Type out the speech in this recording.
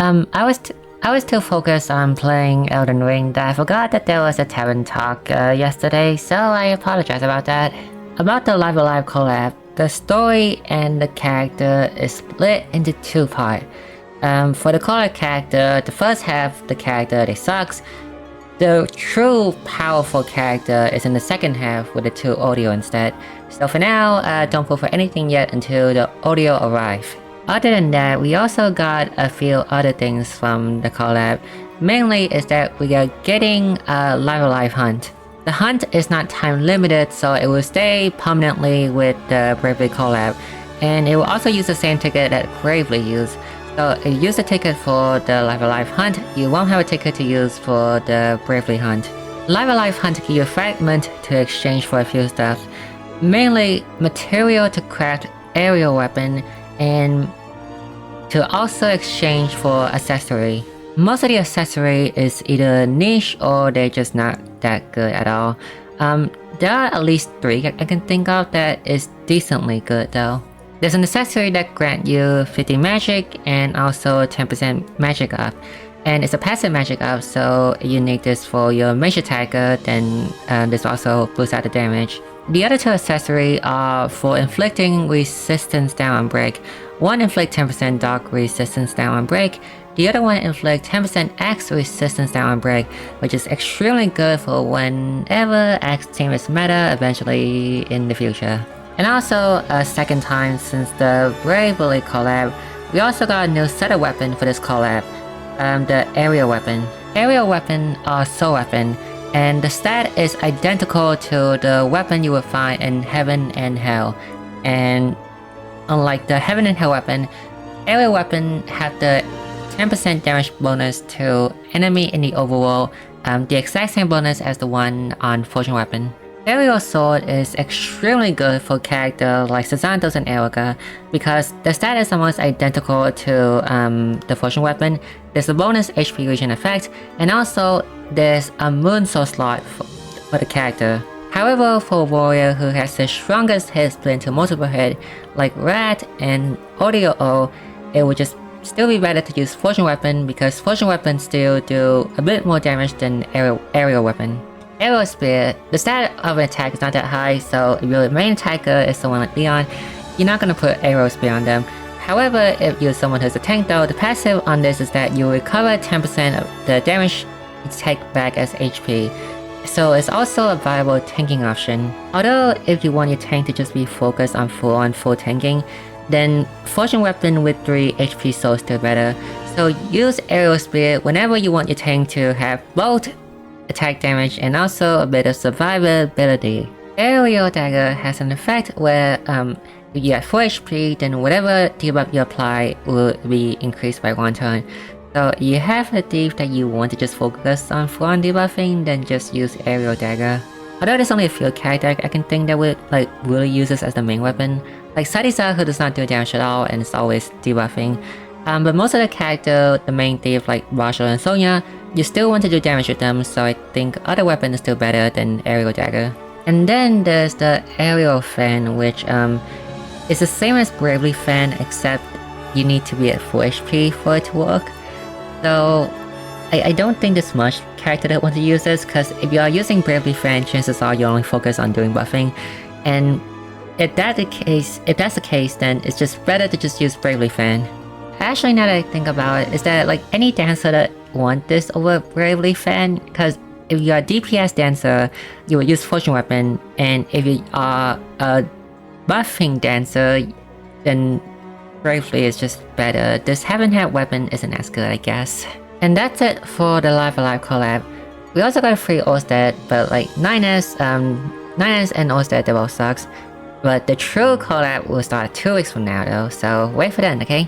I was too focused on playing Elden Ring that I forgot that there was a tavern talk yesterday, so I apologize about that. About the Live Alive collab, the story and the character is split into two parts. For the collab character, the first half, the character they sucks. The true powerful character is in the second half with the two audio instead. So for now, don't vote for anything yet until the audio arrive. Other than that, we also got a few other things from the collab. Mainly is that we are getting a Live Alive hunt. The hunt is not time limited, so it will stay permanently with the Bravely collab. And it will also use the same ticket that Bravely used. So if you use the ticket for the Live Alive hunt, you won't have a ticket to use for the Bravely hunt. Live Alive hunt gives you a fragment to exchange for a few stuff. Mainly material to craft aerial weapon and to also exchange for accessory. Most of the accessory is either niche or they're just not that good at all. There are at least 3 I can think of that is decently good though. There's an accessory that grants you 50 magic and also 10% magic up. And it's a passive magic up, so you need this for your mage attacker, then this also boosts out the damage. The other 2 accessories are for inflicting resistance down on break. One inflict 10% dark resistance down on break, the other one inflict 10% axe resistance down on break, which is extremely good for whenever axe team is meta eventually in the future. And also, a second time since the Bravely collab, we also got a new set of weapon for this collab. The aerial weapon. Aerial weapon are soul weapon, and the stat is identical to the weapon you would find in Heaven and Hell. And unlike the Heaven and Hell weapon, aerial weapon have the 10% damage bonus to enemy in the overworld, the exact same bonus as the one on Fortune weapon. Aerial sword is extremely good for characters like Sazantos and Erica because the stat is almost identical to the Fortune weapon. There's a bonus HP regen effect, and also there's a moon soul slot for the character. However, for a warrior who has the strongest hit split into multiple hit, like Rat and Audio, it would just still be better to use Fortune weapon because Fortune weapons still do a bit more damage than aerial weapon. Arrow Spear, the stat of an attack is not that high, so if your main attacker is someone like Leon, you're not gonna put Arrow Spear on them. However, if you're someone who's a tank though, the passive on this is that you recover 10% of the damage you take back as HP. So it's also a viable tanking option. Although if you want your tank to just be focused on full tanking, then Fortune weapon with 3 HP soul is still better. So use Arrow Spear whenever you want your tank to have both attack damage and also a bit of survivability. Aerial Dagger has an effect where if you have 4 HP, then whatever debuff you apply will be increased by 1 turn. So if you have a div that you want to just focus on full on debuffing, then just use Aerial Dagger. Although there's only a few characters I can think that would really use this as the main weapon, like Sadisa who does not do damage at all and is always debuffing. But most of the characters, the main thief like Marshall and Sonya, you still want to do damage with them, so I think other weapon is still better than Aerial Dagger. And then there's the Aerial Fan, which is the same as Bravely Fan, except you need to be at full HP for it to work. So I don't think there's much character that want to use this, because if you are using Bravely Fan, chances are you only focus on doing buffing. And if that's the case, then it's just better to just use Bravely Fan. Actually, now that I think about it, is that like any dancer that want this over Bravely Fan? Because if you're a DPS dancer, you would use Fortune weapon, and if you are a buffing dancer, then Bravely is just better. This Heaven Hat weapon isn't as good, I guess. And that's it for the Live Alive collab. We also got a free Orsted, but like 9S and Orsted, they both sucks. But the true collab will start 2 weeks from now though, so wait for that, okay?